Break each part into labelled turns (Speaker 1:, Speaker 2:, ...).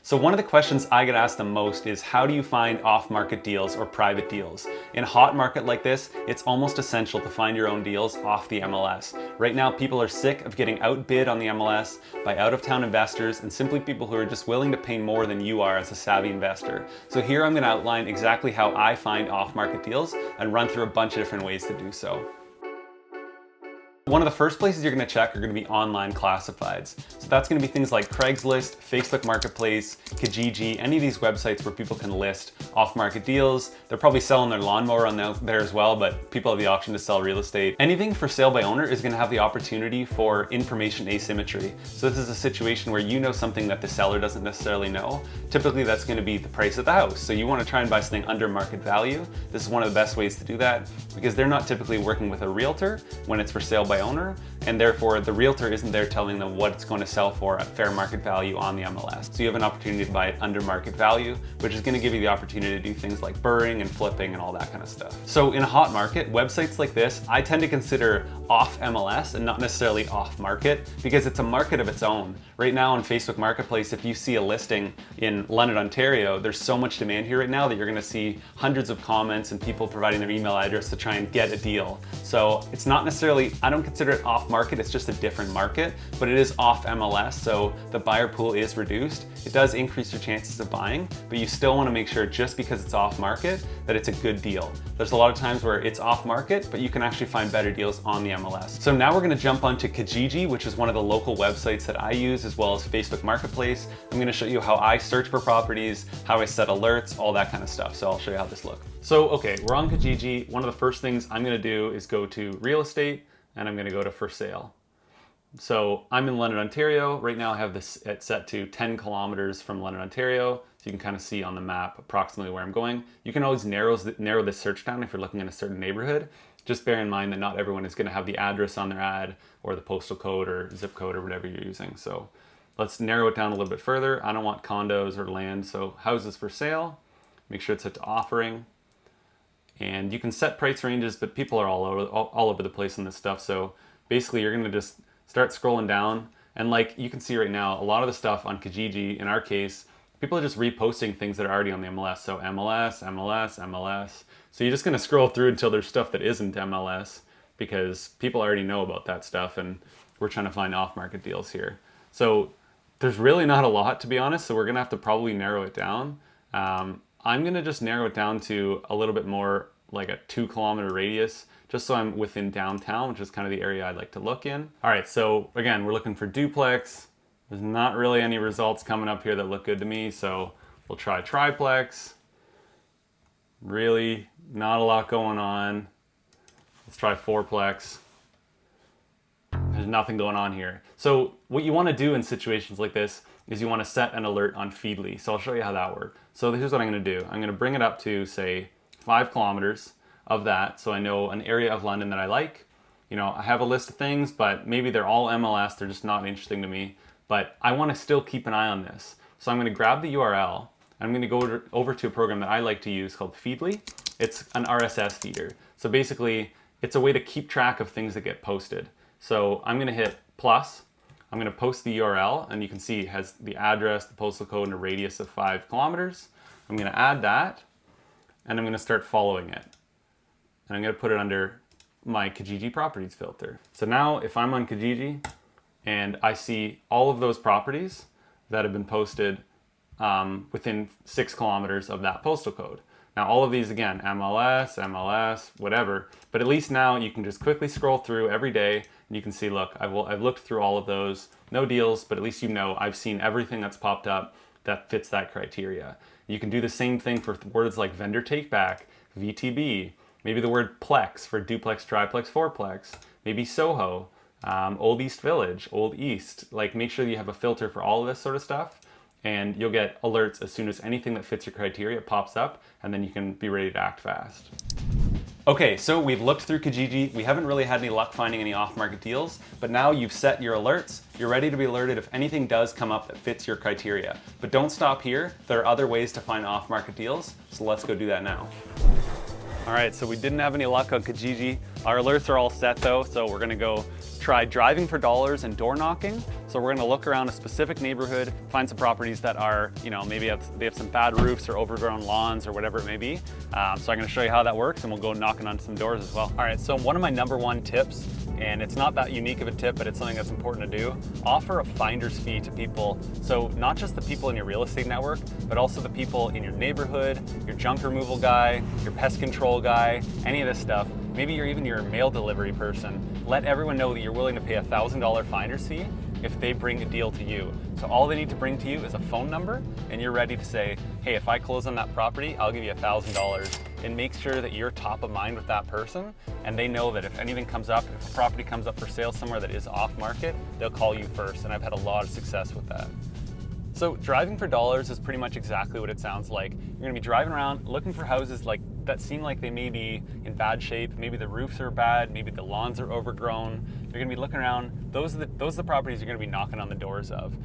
Speaker 1: So one of the questions I get asked the most is, how do you find off-market deals or private deals? In a hot market like this, it's almost essential to find your own deals off the MLS. Right now, people are sick of getting outbid on the MLS by out-of-town investors and simply people who are just willing to pay more than you are as a savvy investor. So here I'm going to outline exactly how I find off-market deals and run through a bunch of different ways to do so. One of the first places you're going to check are going to be online classifieds. So that's going to be things like Craigslist, Facebook Marketplace, Kijiji, any of these websites where people can list off-market deals. They're probably selling their lawnmower on there as well, but people have the option to sell real estate. Anything for sale by owner is going to have the opportunity for information asymmetry. So this is a situation where you know something that the seller doesn't necessarily know. Typically that's going to be the price of the house. So you want to try and buy something under market value. This is one of the best ways to do that because they're not typically working with a realtor when it's for sale by owner, and therefore the realtor isn't there telling them what it's going to sell for at fair market value on the MLS. So you have an opportunity to buy it under market value, which is going to give you the opportunity to do things like BRRRRing and flipping and all that kind of stuff. So in a hot market, websites like this, I tend to consider off MLS and not necessarily off market because it's a market of its own. Right now on Facebook Marketplace, if you see a listing in London, Ontario, there's so much demand here right now that you're going to see hundreds of comments and people providing their email address to try and get a deal. So it's not necessarily, I don't consider it off market, it's just a different market, but it is off MLS, so the buyer pool is reduced. It does increase your chances of buying, but you still want to make sure just because it's off market that it's a good deal. There's a lot of times where it's off market, but you can actually find better deals on the MLS. So now we're going to jump onto Kijiji, which is one of the local websites that I use, as well as Facebook Marketplace. I'm going to show you how I search for properties, how I set alerts, all that kind of stuff. So I'll show you how this looks. So, okay, we're on Kijiji. One of the first things I'm going to do is go to real estate, and I'm going to go to for sale. So I'm in London, Ontario. Right now I have this set to 10 kilometers from London, Ontario. So you can kind of see on the map approximately where I'm going. You can always narrow this search down if you're looking in a certain neighborhood. Just bear in mind that not everyone is going to have the address on their ad or the postal code or zip code or whatever you're using. So let's narrow it down a little bit further. I don't want condos or land, so houses for sale. Make sure it's set to offering. And you can set price ranges, but people are all over the place on this stuff. So basically you're going to just start scrolling down. And like you can see right now, a lot of the stuff on Kijiji, in our case, people are just reposting things that are already on the MLS. So MLS, MLS, MLS. So you're just going to scroll through until there's stuff that isn't MLS because people already know about that stuff. And we're trying to find off-market deals here. So there's really not a lot, to be honest. So we're going to have to probably narrow it down. I'm going to just narrow it down to a little bit more like a 2-kilometer radius, just so I'm within downtown, which is kind of the area I'd like to look in. All right, so again, we're looking for duplex. There's not really any results coming up here that look good to me, so we'll try triplex. Really not a lot going on. Let's try fourplex. There's nothing going on here. So what you want to do in situations like this is you want to set an alert on Feedly. So I'll show you how that works. So here's what I'm going to do. I'm going to bring it up to, say, 5 kilometers of that, so I know an area of London that I like. You know, I have a list of things, but maybe they're all MLS, they're just not interesting to me, but I want to still keep an eye on this. So I'm going to grab the URL, and I'm going to go over to a program that I like to use called Feedly. It's an RSS feeder. So basically, it's a way to keep track of things that get posted. So I'm going to hit plus, I'm going to post the URL, and you can see it has the address, the postal code, and a radius of 5 kilometers. I'm going to add that, and I'm going to start following it. And I'm going to put it under my Kijiji properties filter. So now if I'm on Kijiji and I see all of those properties that have been posted within 6 kilometers of that postal code. Now all of these, again, MLS, MLS, whatever, but at least now you can just quickly scroll through every day and you can see, look, I've looked through all of those, no deals, but at least you know I've seen everything that's popped up that fits that criteria. You can do the same thing for words like vendor takeback, VTB, maybe the word plex for duplex, triplex, fourplex, maybe Soho, Old East Village, Old East. Like make sure that you have a filter for all of this sort of stuff and you'll get alerts as soon as anything that fits your criteria pops up, and then you can be ready to act fast. Okay, so we've looked through Kijiji. We haven't really had any luck finding any off-market deals, but now you've set your alerts. You're ready to be alerted if anything does come up that fits your criteria. But don't stop here. There are other ways to find off-market deals, so let's go do that now. All right, so we didn't have any luck on Kijiji. Our alerts are all set though, so we're gonna go try driving for dollars and door knocking. So we're gonna look around a specific neighborhood, find some properties that are, maybe they have some bad roofs or overgrown lawns or whatever it may be. So I'm gonna show you how that works, and we'll go knocking on some doors as well. All right, so one of my #1 tips, and it's not that unique of a tip, but it's something that's important to do, offer a finder's fee to people. So not just the people in your real estate network, but also the people in your neighborhood, your junk removal guy, your pest control guy, any of this stuff. Maybe you're even your mail delivery person. Let everyone know that you're willing to pay a $1,000 finder's fee if they bring a deal to you. So all they need to bring to you is a phone number, and you're ready to say, hey, if I close on that property, I'll give you $1,000. And make sure that you're top of mind with that person, and they know that if anything comes up, if a property comes up for sale somewhere that is off market, they'll call you first, and I've had a lot of success with that. So driving for dollars is pretty much exactly what it sounds like. You're gonna be driving around looking for houses that seem like they may be in bad shape. Maybe the roofs are bad, maybe the lawns are overgrown. You're gonna be looking around. Those are the properties you're gonna be knocking on the doors of.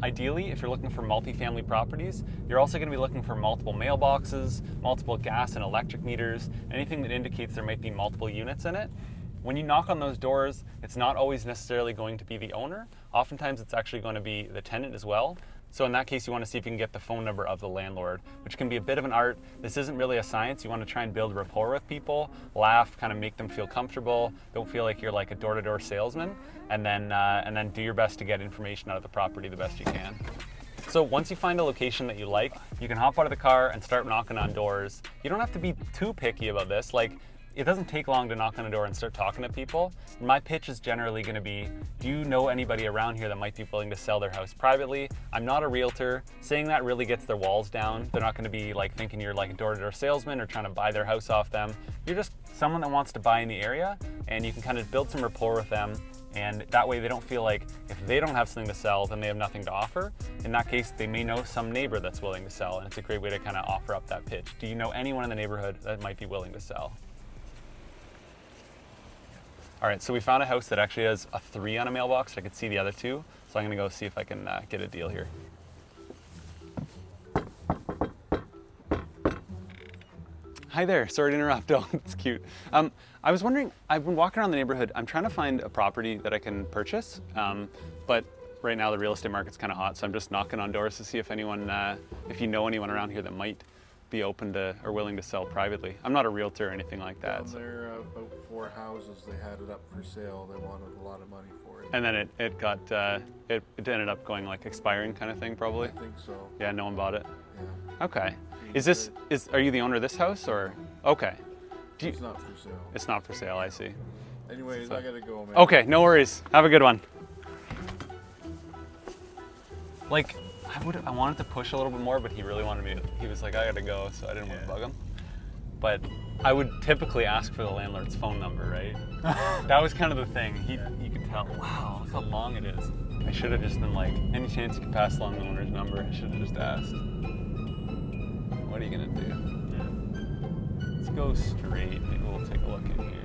Speaker 1: Ideally, if you're looking for multifamily properties, you're also gonna be looking for multiple mailboxes, multiple gas and electric meters, anything that indicates there might be multiple units in it. When you knock on those doors, it's not always necessarily going to be the owner. Oftentimes it's actually going to be the tenant as well. So in that case, you want to see if you can get the phone number of the landlord, which can be a bit of an art. This isn't really a science. You want to try and build rapport with people, laugh, kind of make them feel comfortable. Don't feel like you're like a door-to-door salesman, and then do your best to get information out of the property the best you can. So once you find a location that you like, you can hop out of the car and start knocking on doors. You don't have to be too picky about this. It doesn't take long to knock on a door and start talking to people. My pitch is generally gonna be, do you know anybody around here that might be willing to sell their house privately? I'm not a realtor. Saying that really gets their walls down. They're not gonna be thinking you're like a door-to-door salesman or trying to buy their house off them. You're just someone that wants to buy in the area, and you can kind of build some rapport with them, and that way they don't feel like if they don't have something to sell, then they have nothing to offer. In that case, they may know some neighbor that's willing to sell, and it's a great way to kind of offer up that pitch. Do you know anyone in the neighborhood that might be willing to sell? All right, so we found a house that actually has a 3 on a mailbox. I could see the other 2, so I'm gonna go see if I can get a deal here. Hi there, sorry to interrupt. Oh, it's cute. I was wondering, I've been walking around the neighborhood. I'm trying to find a property that I can purchase, but right now the real estate market's kind of hot, so I'm just knocking on doors to see if anyone, if you know anyone around here that might be open to or willing to sell privately. I'm not a realtor or anything like that.
Speaker 2: There are about 4 houses. They had it up for sale. They wanted a lot of money for it.
Speaker 1: And then it got it ended up going expiring kind of thing, probably.
Speaker 2: I think so.
Speaker 1: Yeah, no one bought it.
Speaker 2: Yeah.
Speaker 1: Okay. Are you the owner of this house, or? Okay.
Speaker 2: It's not for sale.
Speaker 1: It's not for sale. I see.
Speaker 2: Anyways, I gotta go, man.
Speaker 1: Okay, no worries. Have a good one. I wanted to push a little bit more, but he really wanted me to. He was like, I gotta go, so I didn't want to bug him. But I would typically ask for the landlord's phone number, right? That was kind of the thing. You could tell, wow, look how long it is. I should have just been like, any chance you could pass along the owner's number? I should have just asked. What are you gonna do? Yeah. Let's go straight. Maybe we'll take a look in here.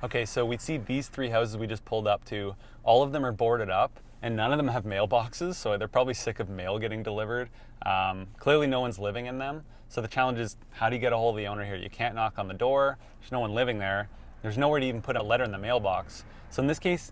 Speaker 1: Okay, so we see these 3 houses we just pulled up to. All of them are boarded up, and none of them have mailboxes, so they're probably sick of mail getting delivered. Clearly no one's living in them. So the challenge is, how do you get a hold of the owner here? You can't knock on the door. There's no one living there. There's nowhere to even put a letter in the mailbox. So in this case,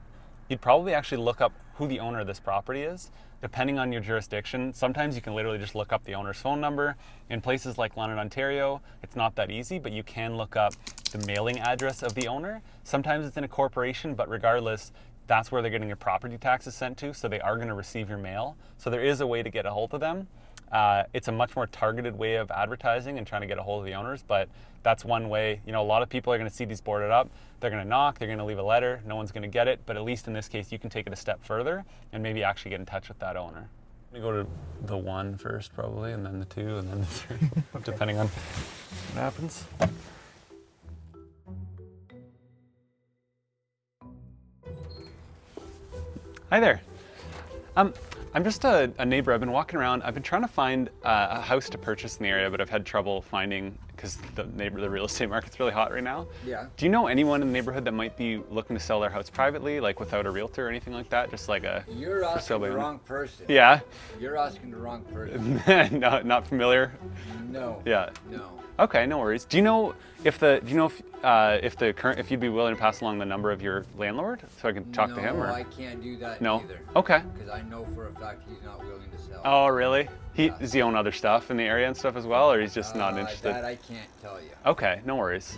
Speaker 1: you'd probably actually look up who the owner of this property is. Depending on your jurisdiction, sometimes you can literally just look up the owner's phone number. In places like London, Ontario, it's not that easy, but you can look up the mailing address of the owner. Sometimes it's in a corporation, but regardless, that's where they're getting your property taxes sent to, so they are going to receive your mail. So there is a way to get a hold of them. It's a much more targeted way of advertising and trying to get a hold of the owners, but that's one way. A lot of people are going to see these boarded up. They're going to knock, they're going to leave a letter, no one's going to get it, but at least in this case, you can take it a step further and maybe actually get in touch with that owner. I'm going to go to the 1 first, probably, and then the 2, and then the 3, depending on what happens. Hi there. I'm just a neighbor. I've been walking around. I've been trying to find a house to purchase in the area, but I've had trouble finding because the real estate market's really hot right now.
Speaker 2: Yeah.
Speaker 1: Do you know anyone in the neighborhood that might be looking to sell their house privately, like without a realtor or anything like that? Just like a
Speaker 2: You're asking the wrong person.
Speaker 1: Yeah.
Speaker 2: You're asking the wrong person.
Speaker 1: No, not familiar.
Speaker 2: No.
Speaker 1: Yeah.
Speaker 2: No.
Speaker 1: Okay, no worries. Do you know if you'd be willing to pass along the number of your landlord so I can talk to him? Or
Speaker 2: No, I can't do that
Speaker 1: no?
Speaker 2: either.
Speaker 1: Okay.
Speaker 2: Because I know for a fact he's not willing to sell.
Speaker 1: Oh, really?
Speaker 2: Yeah.
Speaker 1: Does he own other stuff in the area and stuff as well, or he's just not interested?
Speaker 2: That I can't tell you.
Speaker 1: Okay, no worries.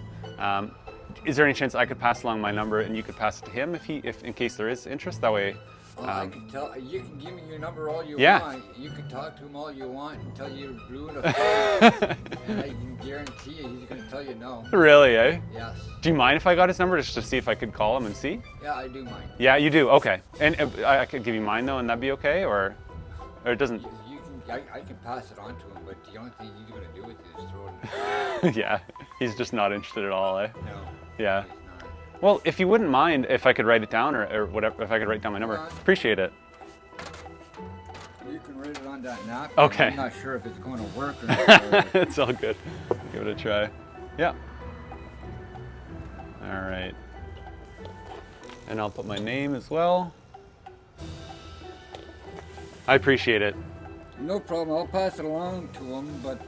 Speaker 1: Is there any chance I could pass along my number and you could pass it to him if in case there is interest? That way.
Speaker 2: I can tell. You can give me your number all you
Speaker 1: Yeah.
Speaker 2: want. You can talk to him all you want until you ruin a fight, and I can guarantee you he's going to tell you no.
Speaker 1: Really, eh?
Speaker 2: Yes.
Speaker 1: Do you mind if I got his number just to see if I could call him and see?
Speaker 2: Yeah, I do mind.
Speaker 1: Yeah, you do. Okay. And I could give you mine though, and that'd be okay, or it doesn't.
Speaker 2: You can. I can pass it on to him, but the only thing he's going to do with it is throw it in the
Speaker 1: Yeah, he's just not interested at all, eh?
Speaker 2: No.
Speaker 1: Yeah.
Speaker 2: He's not.
Speaker 1: Well, if you wouldn't mind, if I could write it down or whatever, if I could write down my number, appreciate it.
Speaker 2: You can write it on that napkin.
Speaker 1: Okay.
Speaker 2: I'm not sure if it's going to work or not.
Speaker 1: It's all good. Give it a try. Yeah. All right. And I'll put my name as well. I appreciate it.
Speaker 2: No problem. I'll pass it along to him, but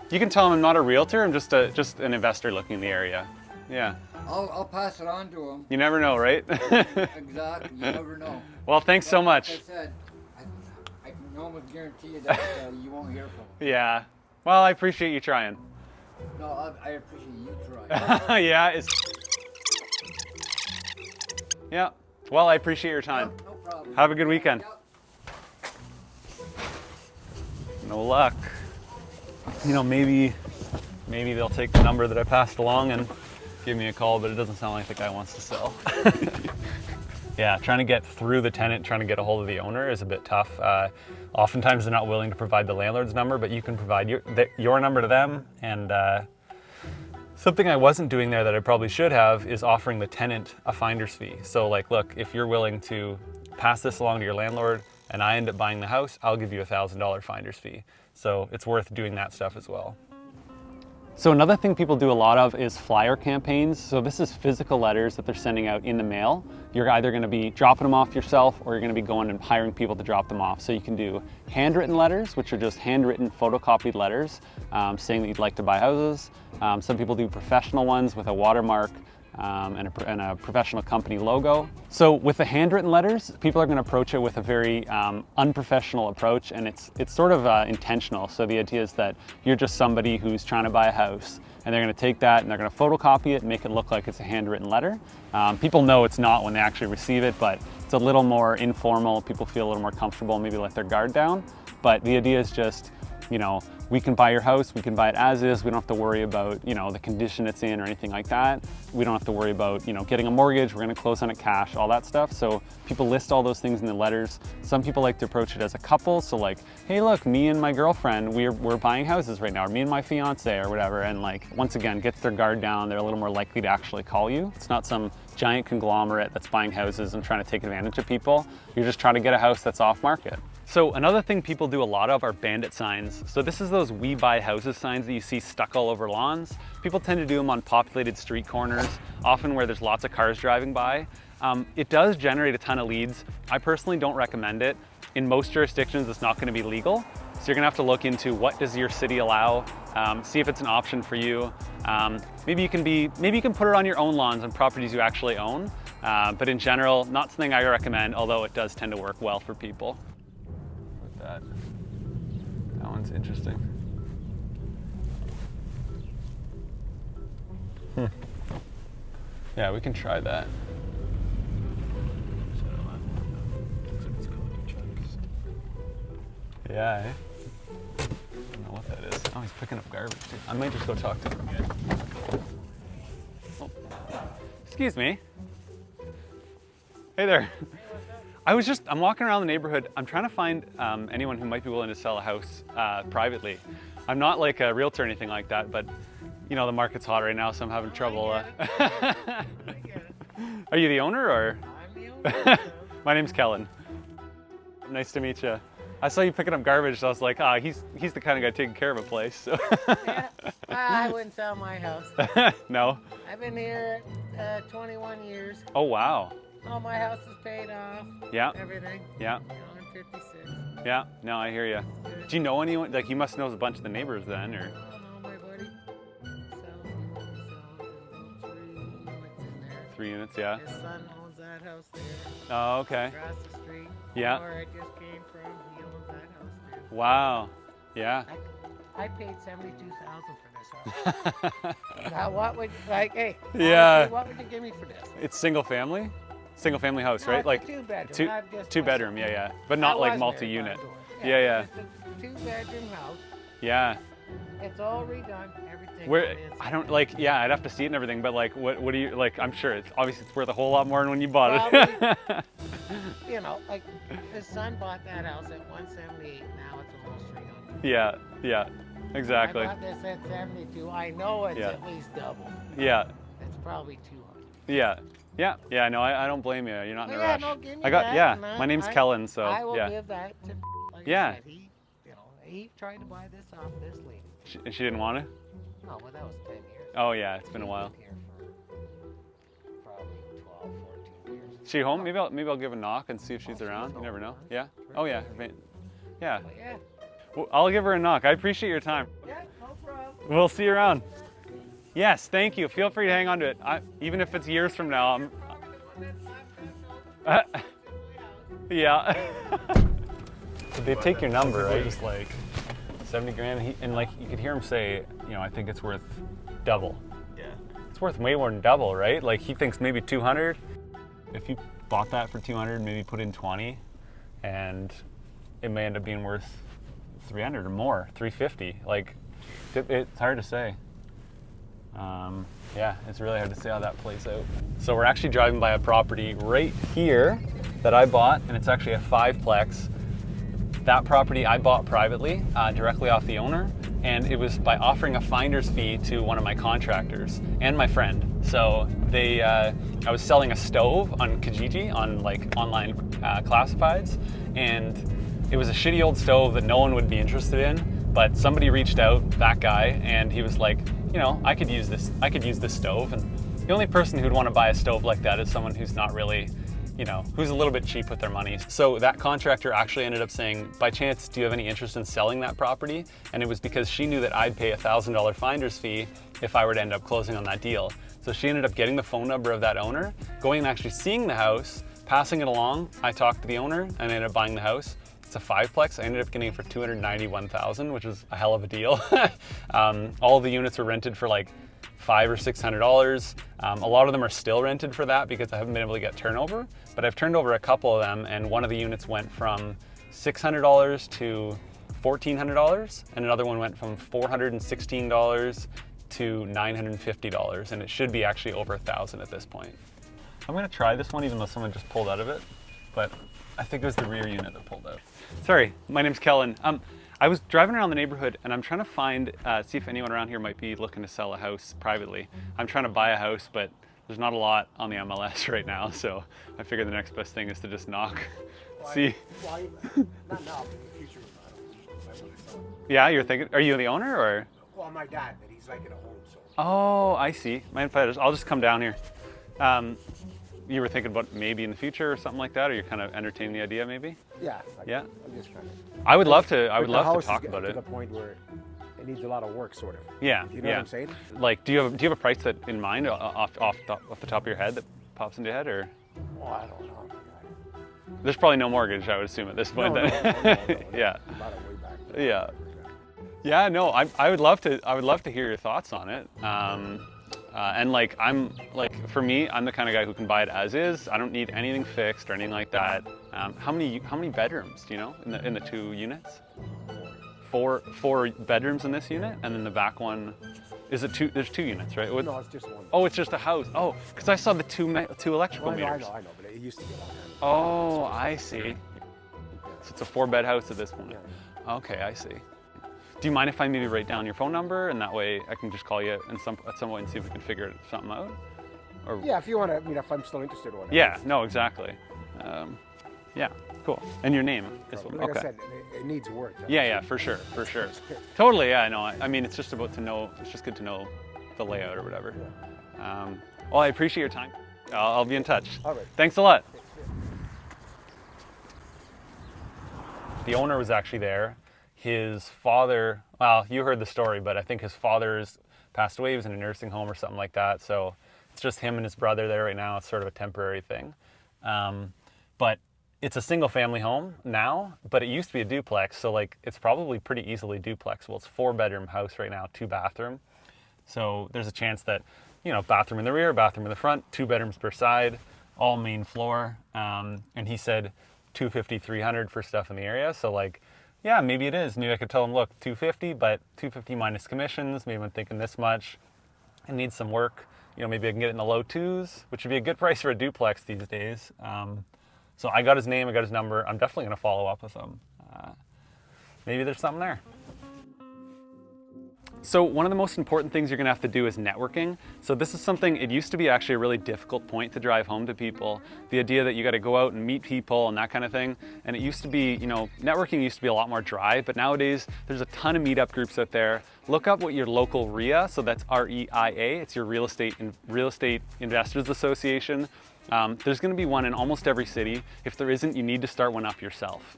Speaker 1: You can tell him I'm not a realtor. I'm just an investor looking in the area. Yeah.
Speaker 2: I'll pass it on to him.
Speaker 1: You never know, right?
Speaker 2: Exactly. You never know.
Speaker 1: Well, thanks so much.
Speaker 2: Like I said, I can almost guarantee you that you won't hear from him.
Speaker 1: Yeah. Well, I appreciate you trying.
Speaker 2: No, I appreciate you trying.
Speaker 1: Yeah. Yeah. Well, I appreciate your time.
Speaker 2: No problem.
Speaker 1: Have a good weekend.
Speaker 2: Yep.
Speaker 1: No luck. You know, maybe they'll take the number that I passed along and give me a call, but it doesn't sound like the guy wants to sell. Yeah, trying to get through the tenant, trying to get a hold of the owner is a bit tough. Oftentimes they're not willing to provide the landlord's number, but you can provide your number to them. And something I wasn't doing there that I probably should have is offering the tenant a finder's fee. So like, look, if you're willing to pass this along to your landlord and I end up buying the house, I'll give you a $1,000 finder's fee. So it's worth doing that stuff as well. So another thing people do a lot of is flyer campaigns. So this is physical letters that they're sending out in the mail. You're either going to be dropping them off yourself or you're going to be going and hiring people to drop them off. So you can do handwritten letters, which are just handwritten photocopied letters saying that you'd like to buy houses. Some people do professional ones with a watermark and a professional company logo. So with the handwritten letters, people are going to approach it with a very unprofessional approach, and it's sort of intentional. So the idea is that you're just somebody who's trying to buy a house, and they're going to take that and they're going to photocopy it and make it look like it's a handwritten letter. People know it's not when they actually receive it, but it's a little more informal. People feel a little more comfortable, maybe let their guard down. But the idea is just, you know, we can buy your house, we can buy it as is. We don't have to worry about, you know, the condition it's in or anything like that. We don't have to worry about, you know, getting a mortgage, we're gonna close on it cash, all that stuff. So people list all those things in the letters. Some people like to approach it as a couple. So like, hey, look, me and my girlfriend, we're buying houses right now, or me and my fiance or whatever. And like, once again, gets their guard down. They're a little more likely to actually call you. It's not some giant conglomerate that's buying houses and trying to take advantage of people. You're just trying to get a house that's off market. So another thing people do a lot of are bandit signs. So this is those "We Buy Houses" signs that you see stuck all over lawns. People tend to do them on populated street corners, often where there's lots of cars driving by. It does generate a ton of leads. I personally don't recommend it. In most jurisdictions, it's not going to be legal. So you're gonna have to look into what does your city allow, see if it's an option for you. Maybe you can put it on your own lawns on properties you actually own. But in general, not something I recommend, although it does tend to work well for people. That one's interesting. Yeah, we can try that. Yeah, eh? I don't know what that is. Oh, he's picking up garbage too. I might just go talk to him again. Oh. Excuse me. Hey there. I'm walking around the neighborhood. I'm trying to find anyone who might be willing to sell a house privately. I'm not like a realtor or anything like that, but you know, the market's hot right now, so I'm having trouble. Are you the owner or?
Speaker 3: I'm the owner.
Speaker 1: My name's Kellen. Nice to meet you. I saw you picking up garbage, so I was like, ah, he's the kind of guy taking care of a place. So.
Speaker 3: Yeah. I wouldn't sell my house.
Speaker 1: No?
Speaker 3: I've been here 21 years.
Speaker 1: Oh, wow.
Speaker 3: All my house is paid off.
Speaker 1: Yeah.
Speaker 3: Everything.
Speaker 1: Yeah.
Speaker 3: You know, I'm 56.
Speaker 1: Yeah. No, I hear you. Do you know anyone? Like, you must know a bunch of the neighbors then, or?
Speaker 3: I don't know, my buddy. Sells and 3 units in there.
Speaker 1: 3 units, yeah.
Speaker 3: His son owns that house there.
Speaker 1: Oh, okay.
Speaker 3: Across the street.
Speaker 1: Yeah.
Speaker 3: Where I just came from, he owns that house too.
Speaker 1: Wow. Yeah.
Speaker 3: I paid $72,000 for this house. Now what would hey?
Speaker 1: Yeah.
Speaker 3: Honestly, what would you give me for this?
Speaker 1: It's single family? Single family house,
Speaker 3: No,
Speaker 1: right?
Speaker 3: it's
Speaker 1: Like
Speaker 3: a 2-bedroom.
Speaker 1: two,
Speaker 3: I've just
Speaker 1: 2-bedroom, yeah. But not
Speaker 3: I
Speaker 1: like
Speaker 3: was
Speaker 1: multi-unit.
Speaker 3: married,
Speaker 1: Yeah.
Speaker 3: It's a 2-bedroom house.
Speaker 1: Yeah.
Speaker 3: It's all redone. Everything.
Speaker 1: Where
Speaker 3: is
Speaker 1: I don't like, yeah, I'd have to see it and everything, but like, what do you like? I'm sure it's obviously it's worth a whole lot more than when you bought it.
Speaker 3: You know, like his son bought that house at 178. Now it's almost 300.
Speaker 1: Yeah. Exactly.
Speaker 3: I bought this at 72. I know it's
Speaker 1: Yeah.
Speaker 3: at least double.
Speaker 1: Yeah.
Speaker 3: It's probably 200.
Speaker 1: Yeah. No, I don't blame you. You're not in a
Speaker 3: Yeah,
Speaker 1: rush.
Speaker 3: no, give me
Speaker 1: I got
Speaker 3: that,
Speaker 1: yeah.
Speaker 3: and
Speaker 1: My name's
Speaker 3: I-
Speaker 1: Kellen, so
Speaker 3: I will
Speaker 1: yeah.
Speaker 3: give that to. Like
Speaker 1: Yeah.
Speaker 3: I said, he tried to buy this off this lady.
Speaker 1: She didn't want it.
Speaker 3: No, but that was 10 years.
Speaker 1: Oh yeah, it's been a while.
Speaker 3: He's been here for probably 12, 14 years.
Speaker 1: She home? Maybe I'll give a knock and see if she's around. You never know. Yeah. Oh yeah. Yeah.
Speaker 3: But yeah.
Speaker 1: Well, I'll give her a knock. I appreciate your time.
Speaker 3: Yeah, no problem.
Speaker 1: We'll see you around. Yes, thank you. Feel free to hang on to it. Even if it's years from now. Yeah. But they take your number, right? Just like 70 grand. And like you could hear him say, I think it's worth double.
Speaker 4: Yeah.
Speaker 1: It's worth way more than double, right? Like he thinks maybe 200. If you bought that for 200, maybe put in 20, and it may end up being worth 300 or more, 350. Like it's hard to say. Yeah, it's really hard to see how that plays out. So we're actually driving by a property right here that I bought, and it's actually a 5-plex. That property I bought privately, directly off the owner, and it was by offering a finder's fee to one of my contractors and my friend. So I was selling a stove on Kijiji, on like online classifieds, and it was a shitty old stove that no one would be interested in, but somebody reached out, that guy, and he was like, I could use this stove, and the only person who'd want to buy a stove like that is someone who's not really, who's a little bit cheap with their money. So that contractor actually ended up saying, by chance, do you have any interest in selling that property? And it was because she knew that I'd pay a $1,000 finder's fee if I were to end up closing on that deal. So she ended up getting the phone number of that owner, going and actually seeing the house, passing it along. I talked to the owner and I ended up buying the house. It's a 5-plex. I ended up getting it for $291,000, which was a hell of a deal. All of the units were rented for like $500 or $600. A lot of them are still rented for that because I haven't been able to get turnover, but I've turned over a couple of them, and one of the units went from $600 to $1,400, and another one went from $416 to $950, and it should be actually over $1,000 at this point. I'm gonna try this one even though someone just pulled out of it, but I think it was the rear unit that pulled out. Sorry, my name's Kellen. I was driving around the neighborhood and I'm trying to find, see if anyone around here might be looking to sell a house privately. I'm trying to buy a house, but there's not a lot on the MLS right now, so I figured the next best thing is to just knock. See?
Speaker 4: Not now, but in the future, I want to sell it.
Speaker 1: Yeah, you're thinking, are you the owner or?
Speaker 4: Well, my dad, but he's like in a home, so.
Speaker 1: Oh, I see. I'll just come down here. You were thinking about maybe in the future or something like that, or you're kind of entertaining the idea maybe?
Speaker 4: Yeah.
Speaker 1: Yeah.
Speaker 4: I'm just trying to.
Speaker 1: I would love to
Speaker 4: But the house is
Speaker 1: talk about
Speaker 4: to
Speaker 1: it.
Speaker 4: the point where it needs a lot of work, sort of.
Speaker 1: Yeah,
Speaker 4: You know
Speaker 1: yeah.
Speaker 4: what I'm saying?
Speaker 1: Like, do you have a price that in mind off the top of your head that pops into your head, or?
Speaker 4: Oh, I don't know.
Speaker 1: There's probably no mortgage, I would assume at this point.
Speaker 4: No.
Speaker 1: Yeah.
Speaker 4: A lot of way back.
Speaker 1: Yeah. Yeah, no, I would love to hear your thoughts on it. And like, for me, I'm the kind of guy who can buy it as is. I don't need anything fixed or anything like that. How many bedrooms do you know in the 2 units? Four bedrooms in this unit, and then the back one, is it 2? There's 2 units, right?
Speaker 4: No, it's just one.
Speaker 1: Oh, it's just a house. Oh, because I saw the two electrical
Speaker 4: Well,
Speaker 1: meters.
Speaker 4: I know, but it used to be a long time.
Speaker 1: Oh, I see. So it's a 4-bed house at this point.
Speaker 4: Yeah.
Speaker 1: Okay, I see. Do you mind if I maybe write down your phone number, and that way I can just call you at some point and see if we can figure something out? Or
Speaker 4: Yeah, if you want to, if I'm still interested or whatever.
Speaker 1: yeah, no, exactly. Yeah. Cool. And your name as well.
Speaker 4: Like
Speaker 1: Okay.
Speaker 4: I said, it needs work.
Speaker 1: Yeah, for sure. Totally, yeah, no, I mean, it's just about to know, it's just good to know the layout or whatever. Well, I appreciate your time. I'll be in touch.
Speaker 4: All right.
Speaker 1: Thanks a lot. The owner was actually there. His father, well, you heard the story, but I think his father's passed away. He was in a nursing home or something like that. So it's just him and his brother there right now. It's sort of a temporary thing. But it's a single family home now, but it used to be a duplex. So like, it's probably pretty easily duplexable. It's a 4-bedroom house right now, 2-bathroom. So there's a chance that, you know, bathroom in the rear, bathroom in the front, 2 bedrooms per side, all main floor. And he said 250, 300 for stuff in the area. So like, yeah, maybe it is. Maybe I could tell him, look, 250, but 250 minus commissions. Maybe I'm thinking this much. It needs some work. You know, maybe I can get it in the low 2s, which would be a good price for a duplex these days. So I got his name, I got his number. I'm definitely going to follow up with him. Maybe there's something there. So one of the most important things you're going to have to do is networking. So this is something, it used to be actually a really difficult point to drive home to people. The idea that you got to go out and meet people and that kind of thing. And it used to be, you know, networking used to be a lot more dry, but nowadays there's a ton of meetup groups out there. Look up what your local REIA, so that's REIA, it's your Real Estate Investors Association. There's going to be one in almost every city. If there isn't, you need to start one up yourself.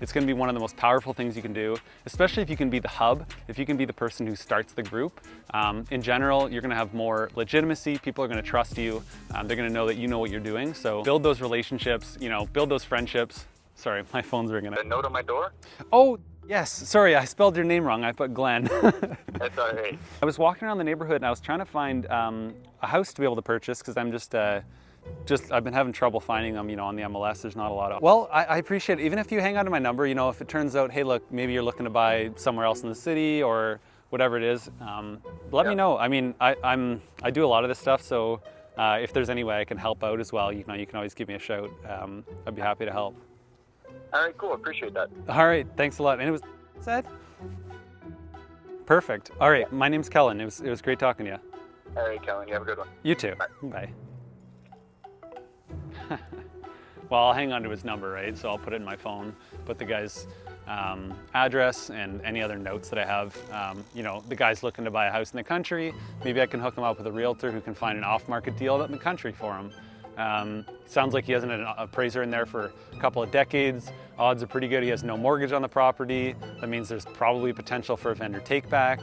Speaker 1: It's going to be one of the most powerful things you can do, especially if you can be the hub, if you can be the person who starts the group. In general, you're going to have more legitimacy. People are going to trust you. They're going to know that you know what you're doing. So build those relationships, you know, build those friendships. Sorry, my phone's ringing.
Speaker 5: A note on my door?
Speaker 1: Oh, yes. Sorry, I spelled your name wrong. I put Glenn.
Speaker 5: That's all right.
Speaker 1: I was walking around the neighborhood and I was trying to find a house to be able to purchase because I'm just I've been having trouble finding them, you know, on the MLS. There's not a lot of. Well, I appreciate it. Even if you hang on to my number, you know, if it turns out, hey, look, maybe you're looking to buy somewhere else in the city or whatever it is, let me know. I mean, I do a lot of this stuff, so if there's any way I can help out as well, you know, you can always give me a shout. I'd be happy to help.
Speaker 5: All right, cool. Appreciate that.
Speaker 1: All right, thanks a lot. And it was said. Perfect. All right, my name's Kellen. It was great talking to you.
Speaker 5: All right, Kellen. You have a good one.
Speaker 1: You too. Bye. Well, I'll hang on to his number, right? So I'll put it in my phone, put the guy's address and any other notes that I have. You know, the guy's looking to buy a house in the country. Maybe I can hook him up with a realtor who can find an off-market deal in the country for him. Sounds like he hasn't had an appraiser in there for a couple of decades. Odds are pretty good he has no mortgage on the property. That means there's probably potential for a vendor take-back,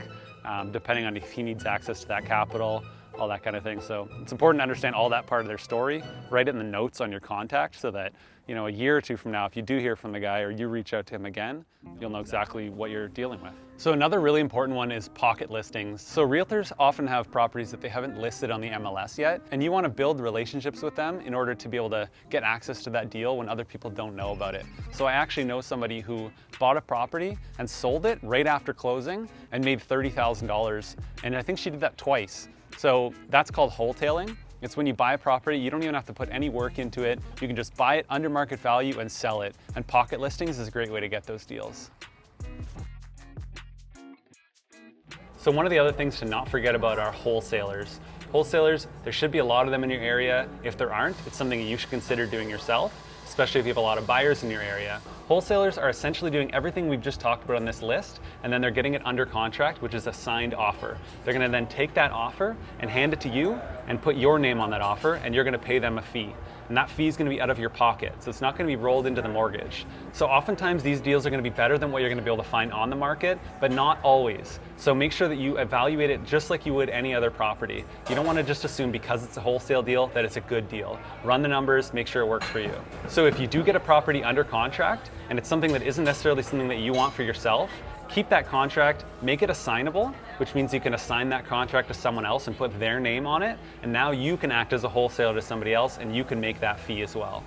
Speaker 1: depending on if he needs access to that capital, all that kind of thing. So it's important to understand all that part of their story, write it in the notes on your contact so that, you know, a year or two from now, if you do hear from the guy or you reach out to him again, you'll know exactly what you're dealing with. So another really important one is pocket listings. So realtors often have properties that they haven't listed on the MLS yet, and you want to build relationships with them in order to be able to get access to that deal when other people don't know about it. So I actually know somebody who bought a property and sold it right after closing and made $30,000, and I think she did that twice. So that's called wholesaling. It's when you buy a property, you don't even have to put any work into it. You can just buy it under market value and sell it. And pocket listings is a great way to get those deals. So one of the other things to not forget about are wholesalers. Wholesalers, there should be a lot of them in your area. If there aren't, it's something you should consider doing yourself, especially if you have a lot of buyers in your area. Wholesalers are essentially doing everything we've just talked about on this list, and then they're getting it under contract, which is a signed offer. They're gonna then take that offer and hand it to you and put your name on that offer, and you're gonna pay them a fee. And that fee is gonna be out of your pocket, so it's not gonna be rolled into the mortgage. So oftentimes these deals are gonna be better than what you're gonna be able to find on the market, but not always. So make sure that you evaluate it just like you would any other property. You don't wanna just assume because it's a wholesale deal that it's a good deal. Run the numbers, make sure it works for you. So if you do get a property under contract, and it's something that isn't necessarily something that you want for yourself, keep that contract, make it assignable, which means you can assign that contract to someone else and put their name on it, and now you can act as a wholesaler to somebody else and you can make that fee as well.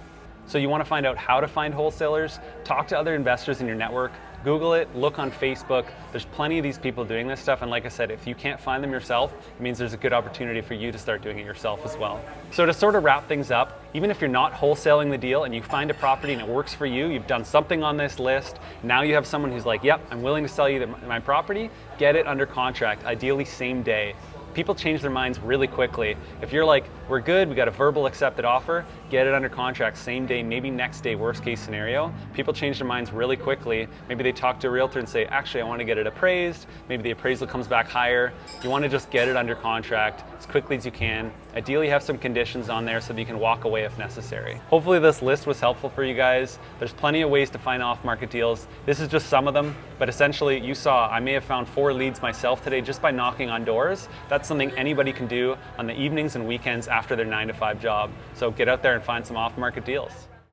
Speaker 1: So you want to find out how to find wholesalers, talk to other investors in your network, Google it, look on Facebook. There's plenty of these people doing this stuff, and like I said, if you can't find them yourself, it means there's a good opportunity for you to start doing it yourself as well. So to sort of wrap things up, even if you're not wholesaling the deal and you find a property and it works for you, you've done something on this list, now you have someone who's like, yep, I'm willing to sell you my property, get it under contract, ideally same day. people change their minds really quickly. If you're like, we're good, we got a verbal accepted offer, get it under contract same day, maybe next day, worst case scenario, people change their minds really quickly. Maybe they talk to a realtor and say, actually, I want to get it appraised. Maybe the appraisal comes back higher. You want to just get it under contract as quickly as you can. Ideally, have some conditions on there so that you can walk away if necessary. Hopefully this list was helpful for you guys. There's plenty of ways to find off-market deals. This is just some of them, but essentially you saw I may have found 4 leads myself today just by knocking on doors. That's something anybody can do on the evenings and weekends after their 9-to-5 job. So get out there and find some off-market deals.